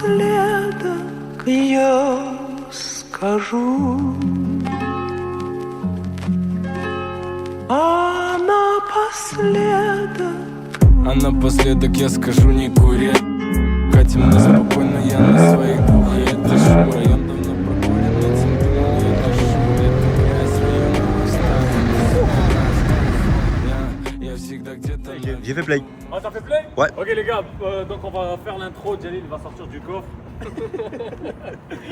напоследок я скажу, а напоследок я скажу не кури. Хотим мы спокойно, я на своих двух, и это шум. Район давно прокурен, этим дымом я дышу. Это грязь, район я всегда где-то. J'ai fait play. Ah, t'as fait play? Ouais. Ok les gars, donc on va faire l'intro, Jalil va sortir du coffre.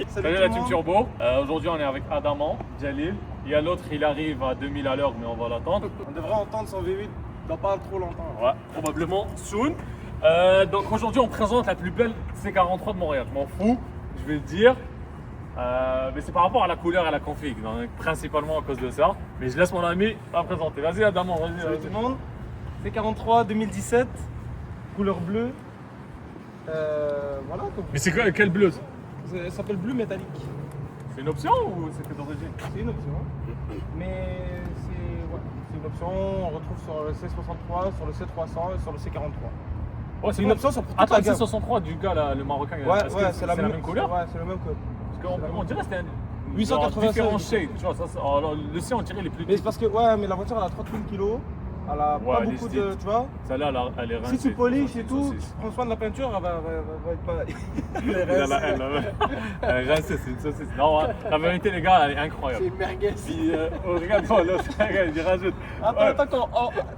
Salut la team Turbo. Aujourd'hui on est avec Adaman, Jalil. Il y a l'autre, il arrive à 2000 à l'heure mais on va l'attendre. On devrait entendre son V8 dans pas trop longtemps. Ouais, probablement soon. Donc aujourd'hui on présente la plus belle C43 de Montréal. Je m'en fous, je vais le dire. Mais c'est par rapport à la couleur et à la config, donc principalement à cause de ça. Mais je laisse mon ami la présenter. Vas-y Adaman, vas-y. Salut tout le monde. C43 2017, couleur bleue. Voilà. Mais c'est quoi, quel bleu? Ça s'appelle bleu métallique. C'est une option ou c'était d'origine? C'est une option. Mais c'est une option, on retrouve sur le C63, sur le C300 et sur le C43. Ouais, C'est une option sur toute Attends, la gamme. C63 du gars là, le marocain. Ouais, est-ce que c'est la même couleur? Ouais, c'est le même code. Parce qu'on dirait que c'était un 896. différents shades. Tu vois, ça, alors, le sien on dirait les plus Mais c'est parce que mais la voiture elle a 31 kg. Elle a Ouais, pas elle est beaucoup stylée. de. Tu vois? Celle-là, elle est rincée. Si tu polish C'est et une tout, saucisse. prends soin de la peinture, elle va être pas. Elle est rincée, c'est une saucisse. Non, la vérité, les gars, elle est incroyable. C'est une merguez. Puis, regarde-moi, l'autre, regarde, il rajoute. Attends,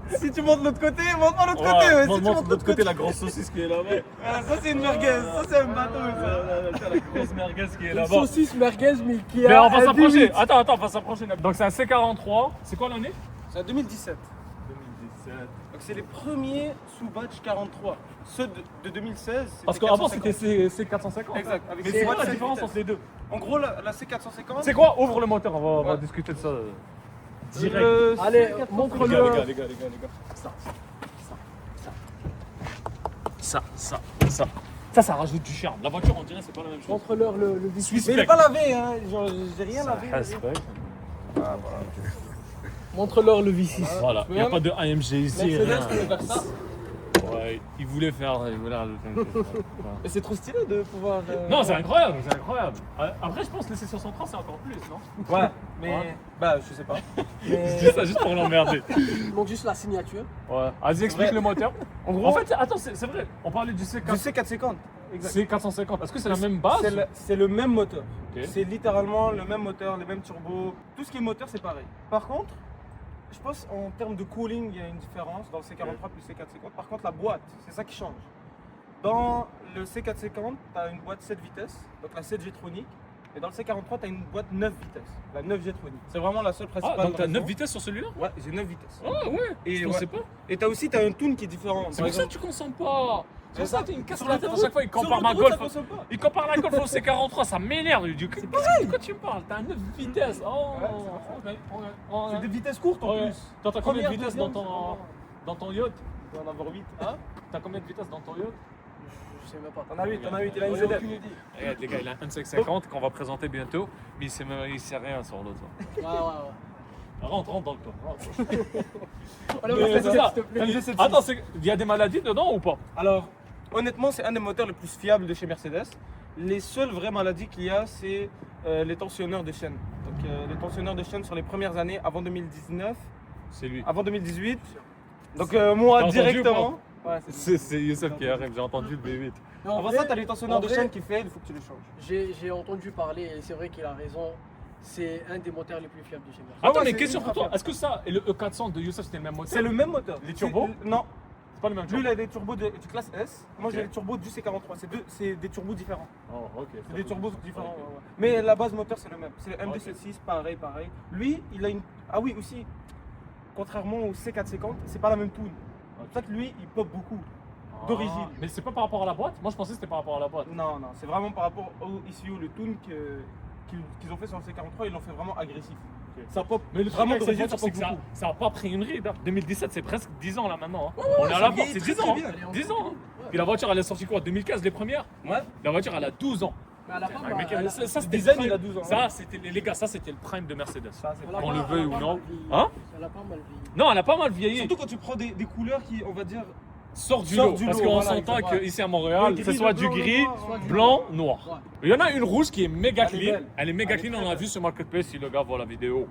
si tu montes de l'autre côté, monte-moi de l'autre côté. Ouais, Ouais, si tu montre montes de l'autre côté la grosse saucisse qui est là-bas. Ah, ça c'est une merguez, ça c'est un bateau. Ça. La grosse merguez qui est Une là-bas. saucisse merguez mais qui Mais a on va un s'approcher. V8. Attends, on va s'approcher. Donc, c'est un C43. C'est quoi l'année? C'est en 2017. 2017. Donc c'est les premiers sous batch 43. Ceux de 2016. Parce qu'avant, c'était C450. Exact. Avec Mais ces c'est quoi la boîtes différence vitesse. entre les deux? En gros, la C450. C'est quoi? Ouvre le moteur, on va Ouais. discuter de ça direct. Allez, Les montre-le. gars. Ça rajoute du charme. La voiture, on dirait, c'est pas la même chose. Montre-leur le V8. Suisse Mais il est pas lavé, hein. Genre, j'ai rien lavé. Montre-leur le V6. Voilà, il n'y a pas de AMG ici. Mercedes, rien. je peux faire ça. Ouais, il voulait rajouter un truc. Et c'est trop stylé de pouvoir. Non, c'est incroyable, c'est incroyable. Après, je pense que les C63, c'est encore plus, non? Ouais, mais. Ouais. Bah, je sais pas. Je dis ça juste pour l'emmerder. Il manque juste la signature. Ouais. Vas-y, explique vrai. le moteur. En gros, En fait, attends, c'est vrai, on parlait du du C4. C450. C450, est-ce que c'est la même base? C'est le même moteur. Ok. C'est littéralement le même moteur, les mêmes turbos. Tout ce qui est moteur, c'est pareil. Par contre, je pense en termes de cooling, il y a une différence dans le C43 plus C450. Par contre, la boîte, c'est ça qui change. Dans le C450, tu as une boîte 7 vitesses, donc la 7 G-tronic. Et dans le C43, tu as une boîte 9 vitesses, la 9 G-tronic. C'est vraiment la seule principale. Ah, donc t'as raison. 9 vitesses sur celui-là? Ouais, j'ai 9 vitesses. Ah ouais, Et je ouais. pensais pas. Et tu as aussi un tune qui est différent. C'est Par pour ça que exemple, tu consommes pas. C'est pour ça que t'as une casse sur sur la tête à l'autoroute, chaque fois, il sur compare ma l'autoroute, Golf. ça consomme pas. Il compare la Golf au C43, ça m'énerve. Du coup, de quoi tu me parles? T'as 9 vitesses. Oh, C'est des vitesses courtes en Ouais. plus. T'as combien de Première, vitesses deuxième, dans ton yacht? Tu vas en avoir 8. Hein? T'as combien de vitesses dans ton yacht? Je sais même pas. T'en as 8, il a une J'en ai ZF. aucune idée. Regarde les gars, il a un 1.50 qu'on va présenter bientôt, mais il sait rien sur l'autre. Ouais. Rentre dans le temps. Allez, Mais on va c'est faire ça. s'il te plaît. MG7. Attends, il y a des maladies dedans ou pas? Alors, honnêtement, c'est un des moteurs les plus fiables de chez Mercedes. Les seules vraies maladies qu'il y a, c'est les tensionneurs de chaîne. Donc, les tensionneurs de chaîne sur les premières années, avant 2019, C'est lui. avant 2018. Donc, moi, T'as entendu directement. Ouais, C'est Youssef qui arrive, j'ai entendu le B8. Mais en Avant vrai, ça, t'as les tensionneurs en de vrai, chaîne qui fait, il faut que tu les changes. J'ai entendu parler et c'est vrai qu'il a raison. C'est un des moteurs les plus fiables de chez Mercedes. Attends, ouais, mais c'est question ultra pour toi, fiable. est-ce que ça et le E400 de Youssef c'était le même moteur? C'est le même moteur. Les turbos Non, C'est pas le même lui, il turbo. a des turbos de classe S. Moi, Ok. j'ai les turbos du C43. C'est des turbos différents. Oh, ok. C'est des turbos différents. Ok. Ouais. Mais la base moteur, c'est le même. C'est le Ok. MD76, pareil. Lui, il a une. Ah oui, aussi. Contrairement au C450, c'est pas la même tune. En fait, lui, il pop beaucoup. D'origine. Ah, mais c'est pas par rapport à la boîte? Moi je pensais que c'était par rapport à la boîte. Non, c'est vraiment par rapport au ECU, le tune qu'ils ont fait sur le C43, ils l'ont fait vraiment agressif. Ok. Ça pop Mais le truc vraiment avec cette d'origine, ça voiture, c'est pop que beaucoup. ça a pas pris une ride. Hein. 2017, c'est presque 10 ans là maintenant. Hein. On est à ça la porte, vieillit c'est très, 10 très ans. bien. Hein. 10 ans. Hein. Puis la voiture, elle est sortie quoi? 2015, les premières? Ouais. La voiture, elle a 12 ans. Mais elle a pas Ah, mal- mec, elle a- ça, c'était design, le prime. il a 12 ans, Ça, ouais. c'était les gars, ça c'était le prime de Mercedes. Ça, c'est elle a qu'on pas- le veuille elle a ou pas non. mal vieilli. Hein? Elle a pas mal vieilli. Non, elle a pas mal vieilli. Surtout quand tu prends des couleurs qui, on va dire, sort du Sort lot. du Parce lot, qu'on voilà, s'entend exactement. qu'ici à Montréal, Le c'est gris, soit le du blanc, le gris, noir. Soit du blanc, Ouais. noir. Il y en a une rouge qui est méga Elle est clean. belle. Elle est méga Elle est clean, très on l'a belle. vu sur Marketplace si le gars voit la vidéo.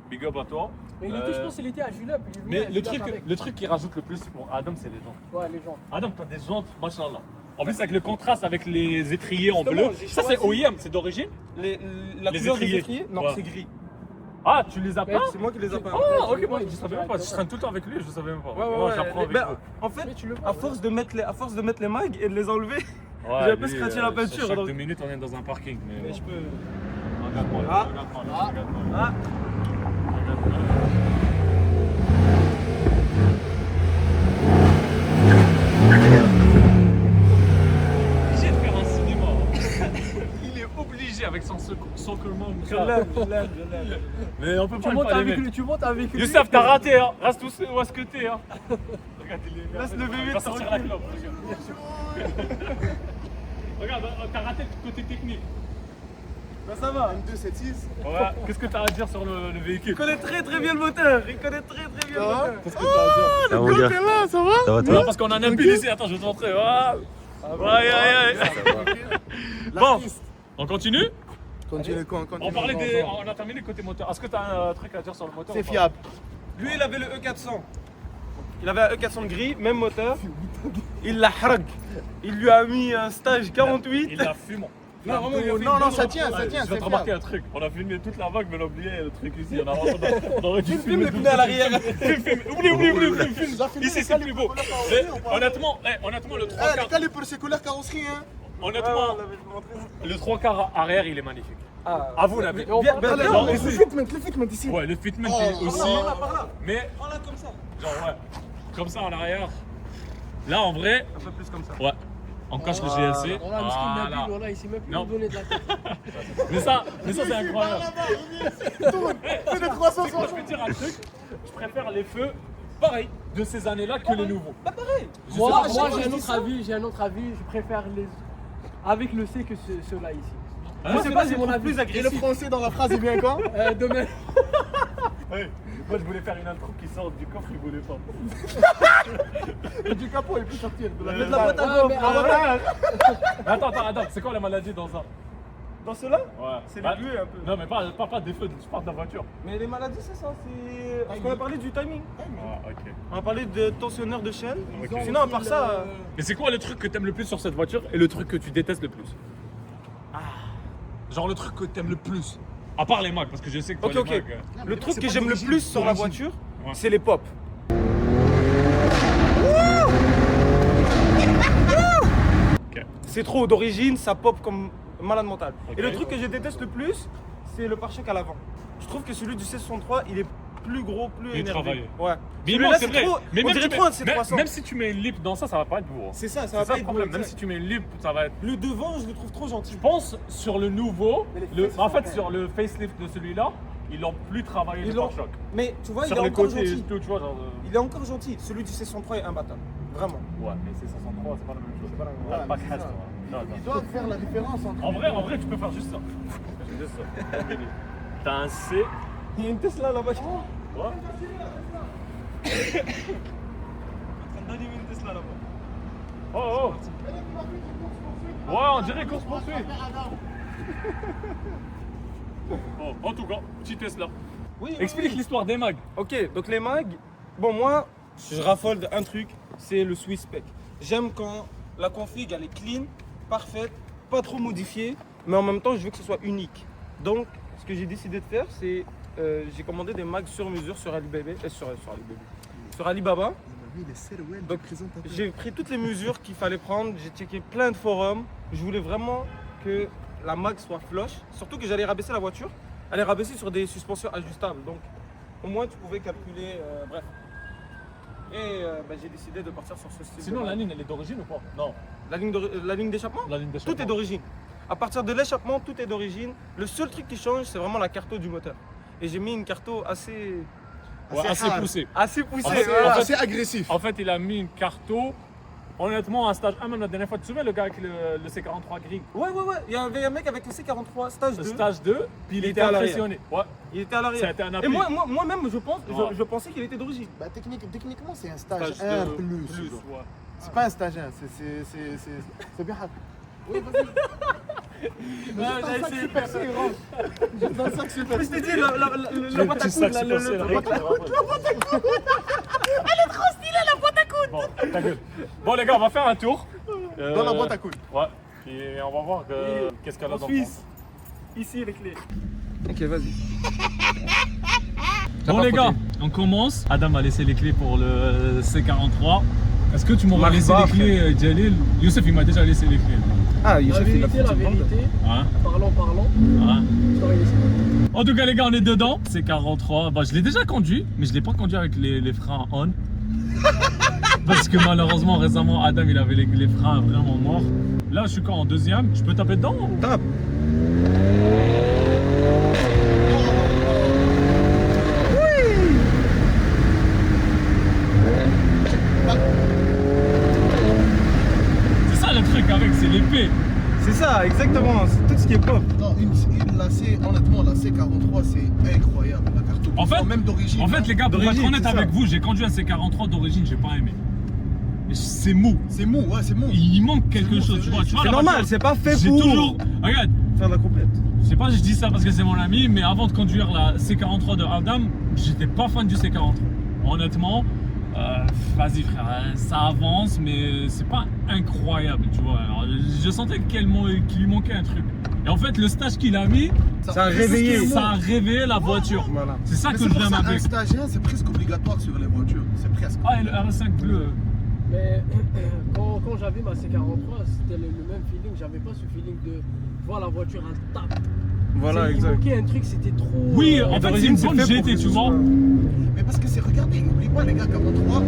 Big up à toi. Mais il était, je pense qu'il était à Julep. il est venu Mais à Julep avec. le truc qui rajoute le plus pour Adam, c'est les jantes. Ouais, les gens. Adam, t'as des jantes, machallah. En plus, avec le contraste avec les étriers en Justement, bleu. j'ai Ça, c'est choisi- OEM, c'est d'origine? La Les couleur des étriers. étriers, non, Ouais. c'est gris. Ah, tu les as pas? C'est moi qui les ai pas. Oh, ok, moi je savais même pas. Je traîne tout le temps avec lui, je savais même pas. Ouais, ouais, Moi, ouais. j'apprends avec Ben, vous. en fait, Mais tu le vois, à ouais. force de mettre les mags et de les enlever, Ouais, j'ai un peu lui, scratché la peinture, Chaque donc- 2 minutes, on est dans un parking. Mais mais je peux. regarde-moi, Ah. regarde-moi, Ah. regarde-moi. Ah, Regarde-moi. Obligé de faire un cinéma. Il est obligé avec son comment. je l'aime, je l'aime, je l'aime. Mais on peut Tu pas montes pas les avec mettre. lui, tu montes avec lui. Youssef, t'as raté, hein. Reste où est-ce que t'es, hein. Regarde, il est. Laisse le bébé Il va te sortir la clope. Regarde, t'as raté le côté technique. Ben ça va. 276. Ouais, qu'est-ce que t'as à dire sur le véhicule? Il connaît très très bien le moteur. Il connaît très très bien le moteur. Qu'est-ce que t'as à dire? Ah mon gars, là, ça va? ça va Non, toi? parce qu'on a un pile ici. Attends, je vais te montrer. Ah. Aïe, aïe, aïe. Bon, on continue? Continue quoi? On parlait des. On a terminé côté moteur. Est-ce que t'as un truc à dire sur le moteur? C'est ou pas? fiable. Lui, il avait le E400. Il avait un E400 gris, même moteur. Il l'a harg. Il lui a mis un stage 48. Il l'a fumé. Non, vraiment, il a fait Non, une non, bonne ça tient, reprendre. ça tient, Je vais c'est te remarquer fiable. un truc. On a filmé toute la vague, mais on a oublié le truc ici. On aurait dû Filme les pneus à l'arrière. Oublie. Ici, c'est plus beau. Mais honnêtement, le 3 Eh, les quarts. calibres, c'est couleur carrosserie, hein. Honnêtement, le 3 quarts arrière, il est magnifique. Ah, À vous, la vie. Et on Bien, parle- bien, Genre Le ici. fitment ici. Ouais, le fitment Oh, est aussi. par là. Mais, Prends-la comme ça. genre, ouais. Comme ça en arrière. Là, en vrai, Un peu plus comme ça. ouais. On cache le GLC. On a le skin Voilà. Nabil, voilà, il sait même plus Non. nous donner de la tête. Mais ça c'est incroyable. C'est des 300 Moi, je vais te dire un truc. Je préfère les feux, pareil, de ces années-là que les nouveaux. Bah pareil. Je Moi, sais pas moi, pourquoi j'ai je un dis autre ça. avis, je préfère les avec le C que ceux-là ici. Hein, Je sais c'est pas, là, c'est je mon trouve avis. plus Et le agressif. français dans la phrase est bien quand? Demain. Ouais. Moi, je voulais faire une intro qui sort du coffre, il voulait pas. Du capot, il peut sortir. Mets de la boîte à Ouais, gomme. mais Attends, c'est quoi la maladie dans ça? Dans cela, Ouais. c'est Bah, les buées un peu. Non, mais pas des feux, je parle de la voiture. Mais les maladies, c'est ça. C'est. Parce qu'on a parlé du timing. Ah, ok. On a parlé de tensionneur de chaîne. Ok. Sinon, à part ça. Mais c'est quoi le truc que t'aimes le plus sur cette voiture et le truc que tu détestes le plus? Genre le truc que t'aimes le plus. À part les Macs, parce que je sais que toi, Ok, les ok. Macs, Le truc c'est que pas j'aime le d'origine, plus sur la d'origine. voiture, Ouais. c'est les pop. Ok. C'est trop d'origine, ça pop comme malade mental. Ok. Et le truc que je déteste le plus, c'est le pare-choc à l'avant. Je trouve que celui du C63, il est plus gros, plus Plus énervé. travaillé. Ouais. Mais Celui-là, bon, c'est vrai. trop, Mais on même, dirait tu trop un mets- C300. même si tu mets une lip dans ça, ça va pas être beau. hein. C'est ça, ça C'est va ça pas le être problème. beau, Même exact. si tu mets une lip, ça va être. Le devant, je le trouve trop gentil. Je pense sur le nouveau, Mais les faces en sont fait belles. sur le facelift de celui-là, ils l'ont plus travaillé Ils le l'ont- pare-choc. Mais tu vois, il Sur est les encore côtés et gentil. tout, tu vois. Genre, Il est encore gentil. Celui du C63 est imbattable. Vraiment. Ouais, mais c'est 503, c'est pas la même chose. pas la même chose. T'as Ouais, pas mais de c'est reste, ça. toi. Non, non. Ils doivent faire la différence entre. En vrai, tu peux faire juste ça. Juste ça. T'as un C. Il y a une Tesla là-bas. Ouais. En train d'animer une Tesla là-bas. Oh, oh. Ouais, on dirait course poursuite. Bon, en tout cas, petit Tesla. Oui, Explique l'histoire des mags. Ok, donc les mags, bon moi, je raffole d'un truc, c'est le Swiss Spec. J'aime quand la config elle est clean, parfaite, pas trop modifiée, mais en même temps je veux que ce soit unique. Donc ce que j'ai décidé de faire, c'est j'ai commandé des mags sur mesure sur Alibaba, sur Alibaba. Lui, il est Serwell, Donc, J'ai pris toutes les mesures qu'il fallait prendre, j'ai checké plein de forums. Je voulais vraiment que la mag soit flush, surtout que j'allais rabaisser la voiture. Elle est rabaissée sur des suspensions ajustables, donc au moins tu pouvais calculer, bref. Et j'ai décidé de partir sur ce style. Sinon, de la mag. ligne, elle est d'origine ou pas? Non. La ligne d'échappement, La ligne d'échappement. tout est d'origine. À partir de l'échappement, tout est d'origine. Le seul truc qui change, c'est vraiment la carto du moteur. Et j'ai mis une carto assez Ouais, assez hard. poussée. poussée. En fait, voilà. en fait- assez agressif. En fait, il a mis une carto Honnêtement, un stage 1, même la dernière fois, tu te souviens le gars avec le C43 gris? Ouais. Il y avait un mec avec le C43 stage 2. Le stage 2, puis il était était à l'arrière. impressionné. Ouais. Il était à l'arrière. Ça a été un appui. Et moi-même, Ouais. je pensais qu'il était d'origine. Bah, techniquement, c'est un stage, Stage 1 2 plus. ouais. C'est pas un stage 1, c'est bien. Oui, vas-y. Ouais, j'ai essayé de faire ça. Juste dans le sac super. Mais je t'ai dit, la boîte à Tu sais coude, que c'est là, passé, la la boîte à coude. Bon, ta gueule. Bon, les gars, on va faire un tour. Dans la boîte à couilles. Ouais. Et on va voir qu'est-ce qu'elle a En dans le Suisse. Ici, les clés. Ok, vas-y. Bon pas les gars, frotté. on commence. Adam a laissé les clés pour le C43. Est-ce que tu m'auras Marche laissé pas, les clés, Jalil? Youssef, il m'a déjà laissé les clés. Ah, La Youssef, il a vérité, foutu le bande. parlant, Hein? je t'aurais laissé. En tout cas les gars, on est dedans. C43, bah, je l'ai déjà conduit, mais je l'ai pas conduit avec les freins on. Parce que malheureusement récemment Adam il avait les freins vraiment morts. Là je suis quand en deuxième, je peux taper dedans ou... Tape. C'est ça le truc avec, c'est l'épée. C'est ça, exactement. C'est tout ce qui est pop. Non, honnêtement, la C43, c'est incroyable. La carte En fait, même d'origine. En fait les gars, pour être D'origine, honnête c'est ça. avec vous, j'ai conduit un C43 d'origine, j'ai pas aimé. C'est mou. c'est mou, ouais, c'est mou. Il manque quelque mou, chose, c'est tu vrai. vois. Tu vois C'est la normal, voiture, c'est pas fait j'ai pour toujours... Regarde, faire la complète. je sais pas si je dis ça parce que c'est mon ami, mais avant de conduire la C43 de Adam, j'étais pas fan du C43. Honnêtement, vas-y frère, ça avance, mais c'est pas incroyable, tu vois. Alors, je sentais qu'il lui manquait un truc. Et en fait, le stage qu'il a mis, Ça a réveillé. ça a réveillé la voiture. Voilà. C'est ça Mais que c'est pour j'aime ça, un avec. stagiaire, c'est presque obligatoire sur les voitures. C'est presque. Ah, et le RS5 bleu. Mais quand j'avais ma C43, c'était le même feeling. J'avais pas ce feeling de voir la voiture, elle tape. Voilà, Il exact. manquait un truc, c'était trop. Oui, en fait, c'est d'origine, une c'est bonne fait pour GT, que tu ce vois. soit- Mais parce que c'est, regardez, n'oublie pas les gars, 43.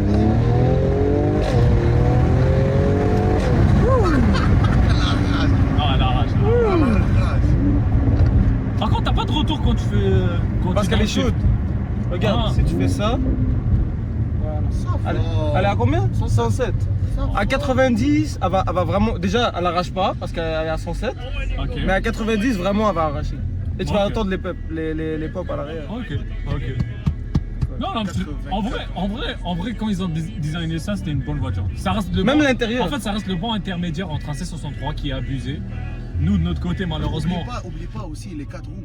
Ah, la rage. Par contre, t'as pas de retour quand tu fais. Quand Parce tu qu'elle est fais un chaude. Regarde, Ah. si tu fais ça. Voilà. Elle est à combien 107. À 90, elle va vraiment. Déjà, elle arrache pas parce qu'elle est à 107. shift. Ok. Mais à 90, vraiment, elle va arracher. Et tu vas Ok. entendre les pop à l'arrière. Ok, ok. Non, non, en vrai, quand ils ont designé ça, c'était une bonne voiture. Ça reste le Même bon- l'intérieur. En fait, ça reste le bon intermédiaire entre un C63 qui est abusé. Nous, de notre côté, malheureusement. Oublie pas aussi les 4 roues.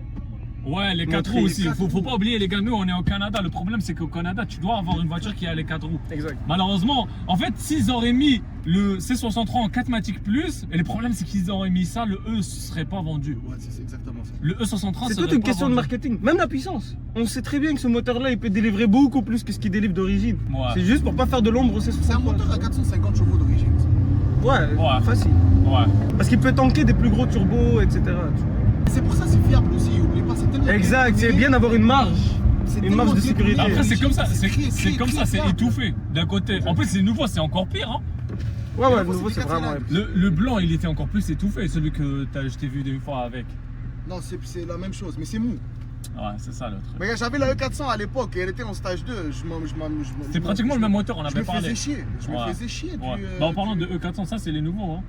Ouais, les 4 Motrice. roues aussi. Les quatre Faut pas oublier, les gars, nous, on est au Canada. Le problème, c'est qu'au Canada, tu dois avoir une voiture qui a les 4 roues. Exact. Malheureusement, en fait, s'ils auraient mis le C63 en 4matic plus, et le problème, c'est qu'ils auraient mis ça, le E serait pas vendu. Ouais, c'est exactement ça. Le E63, C'est serait toute une pas question de vendu. marketing. Même la puissance. On sait très bien que ce moteur-là, il peut délivrer beaucoup plus que ce qu'il délivre d'origine. Ouais. C'est juste pour pas faire de l'ombre au C63. C'est un moteur à 450 chevaux d'origine. Ouais, Ouais. facile. Ouais. Parce qu'il peut tanker des plus gros turbos, etc. tu vois. C'est pour ça que c'est fiable aussi, oublie pas, c'est tellement. Exact, c'est bien d'avoir une marge. C'est une tellement marge de bien sécurité. tourné. Après, c'est comme ça, C'est c'est comme ça, c'est fiable. étouffé d'un côté. En plus, c'est nouveau, c'est encore pire. Hein. Ouais, ouais, fois, le nouveau, c'est c'est des vraiment. cylindres. Le blanc, il était encore plus étouffé, celui que je t'ai vu des fois avec. Non, c'est la même chose, mais c'est mou. Ouais, c'est ça le truc. Mais regarde, j'avais la E400 à l'époque et elle était en stage 2. C'est pratiquement le même moteur, on Je avait me parlé. faisais chier. Je me Ouais. faisais chier. Ouais. Bah, en parlant de E400, ça c'est les nouveaux. Hein.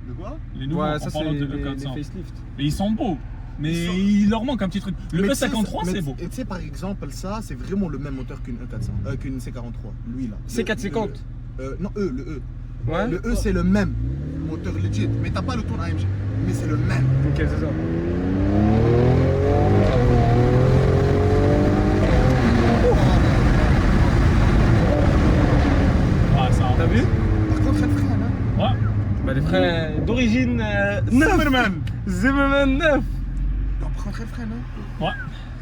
De quoi? Les nouveaux, Ouais, en ça, c'est parlant de les E400. facelifts. Et ils sont beaux, mais Ils sont- il leur manque un petit truc. Le Mais tu sais, E53, mais c'est beau. Et tu sais, par exemple, ça, c'est vraiment le même moteur qu'une E400, qu'une C43. Lui là. C450. Non, le E. Ouais. Le E, c'est le même moteur legit. Mais t'as pas le tour AMG. Mais c'est le même. Ok, c'est ça. Ouais, ça. T'as vu? Par contre, elle freine, hein. Ouais. Bah, les freins d'origine neuf. Zimmerman 9. Par contre, elle freine, hein. Ouais.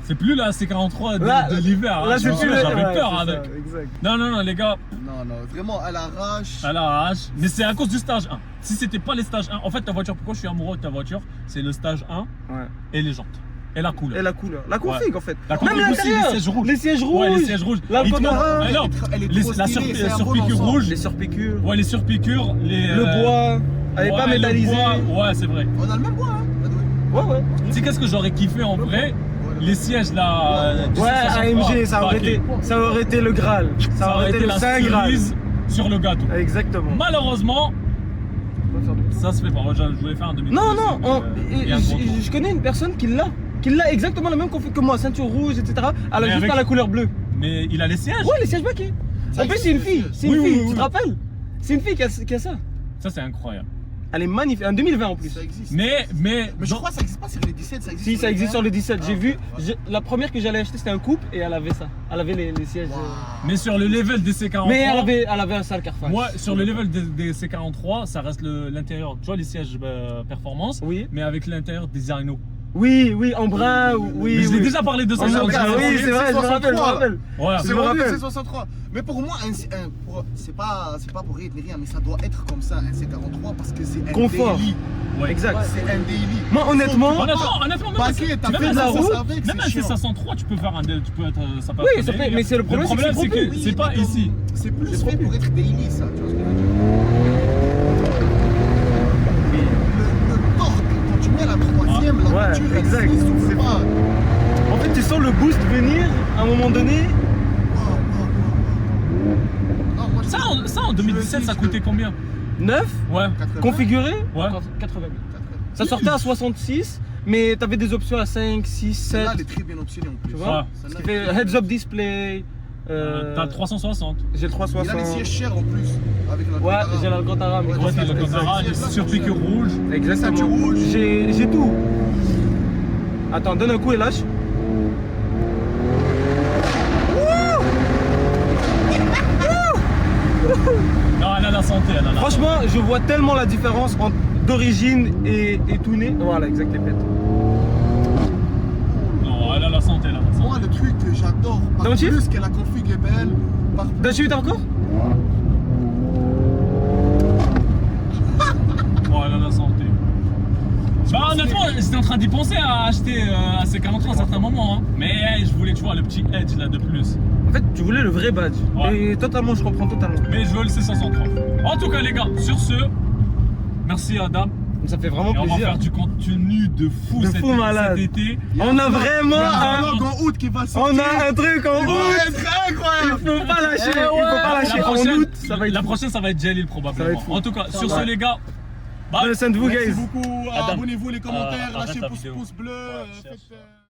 C'est plus la C43 Là, de l'hiver. Là, Hein. c'est Je plus me souviens, ouais, J'avais peur c'est ça, avec. Exact. Non, non, non, les gars, Non, non, vraiment, elle arrache. à l'arrache. Mais c'est à cause du stage 1. Si c'était pas les stages 1, en fait, ta voiture, pourquoi je suis amoureux de ta voiture, c'est le stage 1 Ouais. et les jantes. Et la couleur. Et la couleur. La config en fait. La Même config aussi, l'intérieur. les sièges rouges. Les sièges rouges. Ouais, les sièges rouges. La Il te manque- Condora. Ah, non, Elle est les- trop la stylée, c'est un bon surpiqûre ensemble. rouge. Les surpiqûres. Ouais, les surpiqûres, les. Le bois. Elle est ouais, pas le métallisée. bois, ouais, c'est vrai. On a le même bois, hein. by the way. Ouais, ouais. Tu sais qu'est-ce que j'aurais kiffé en vrai? Les sièges là. du Ouais, 63, AMG, ça aurait paquet. été le Graal. Ça aurait été le Saint Graal. cerise. sur le gâteau. Exactement. Malheureusement, ça se fait pas. Moi, je voulais faire un demi. Non, non, je connais une personne qui l'a exactement la même config que moi, ceinture rouge, etc. Elle a Mais juste avec- pas la couleur bleue. Mais il a les sièges. Ouais, les sièges baquets. Ça En plus, existe, c'est une les fille. sièges. C'est une Oui, fille, oui, tu oui. te rappelles? C'est une fille qui a ça. Ça, c'est incroyable. Elle est magnifique. En 2020 en plus. Ça existe. Mais je crois que ça existe pas sur les 17, ça existe. Si, ça les existe 20. sur le 17. J'ai Ah, vu. voilà. La première que j'allais acheter, c'était un coupe et elle avait ça. Elle avait les sièges. Waouh. mais sur le level des C43. Mais elle avait un sale Carfax. Moi, sur le level des C43, ça reste l'intérieur. Tu vois les sièges performance, Oui. mais avec l'intérieur des Arno. Oui, oui, en brun, oui. Mais je l'ai oui. déjà parlé de ça. En sur le brun, channel. oui, c'est vrai, je me rappelle, je me rappelle. Voilà. C'est Je me vendu, rappelle. c'est 63. Mais pour moi, c'est pas pour rire ni rien, mais ça doit être comme ça, un C43, parce que c'est un Confort. daily. Ouais. Exact. C'est un daily. Moi, honnêtement, Honnêtement, même Paquet, t'as même fait un de la C500 route avec, même un c'est chiant. C503, tu peux faire un tu peux être ça peut Oui, être ça un fait- délire. mais c'est le problème, c'est c'est que que Oui, c'est pas mais comme- ici. C'est plus fait pour être daily, ça, tu vois ce que je veux dire. Le torque, quand tu mets la troisième, la Ouais, voiture, elle exact. se souffle C'est pas. en fait, tu sens le boost venir à un moment donné. Non, moi, je- Ça en 2017, ça coûtait combien? 9, Ouais. 80. configuré, Ouais. 80 000. Ça sortait à 66, mais t'avais des options à 5, 6, 7. Celle-là, elle est très bien optionnée en plus. Tu vois? Ouais. Ce qui fait heads-up display. T'as 360. J'ai le Il a les 360. sièges chers en plus. Avec la Ouais, j'ai l'Alcantara. mais Ouais, Ouais, t'as le exact. Cotara, les surpiqûres rouges. Exactement. ceinture rouge. J'ai tout. Attends, donne un coup et lâche. Non, elle a la santé, elle a la Franchement, je vois tellement la différence entre d'origine et tuné. Voilà, exact, les pètes. Non, elle a la santé, elle a la santé. Moi, le truc que j'adore, par Dans le chiffre plus que la config est belle, par T'as suivi encore? Oh, elle a la santé. Bah honnêtement, j'étais en train d'y penser à acheter à C43 à un certain moment, hein. Mais je voulais, tu vois, le petit edge là de plus. En fait, tu voulais le vrai badge. Ouais. Et totalement, je comprends totalement. Mais je veux le C503. En tout cas les gars, sur ce, merci Adam. Ça fait vraiment Et on va plaisir. faire du contenu de fou, De cet, fou malade. cet été. On a vraiment Il y a un un... vlog en août qui va On sortir. a un truc en Il va août. être Il incroyable. faut pas lâcher. Il faut pas lâcher. La En prochaine, août, ça va être la fou. prochaine, ça va être Jalil Ça va probablement. être fou. En tout cas, sur va. ce les gars, bye. Prenez soin de vous, Merci guys. beaucoup. Adam. Abonnez-vous, les commentaires, Arrête lâchez la le vidéo. pouce bleu. Ouais, cherche. faites,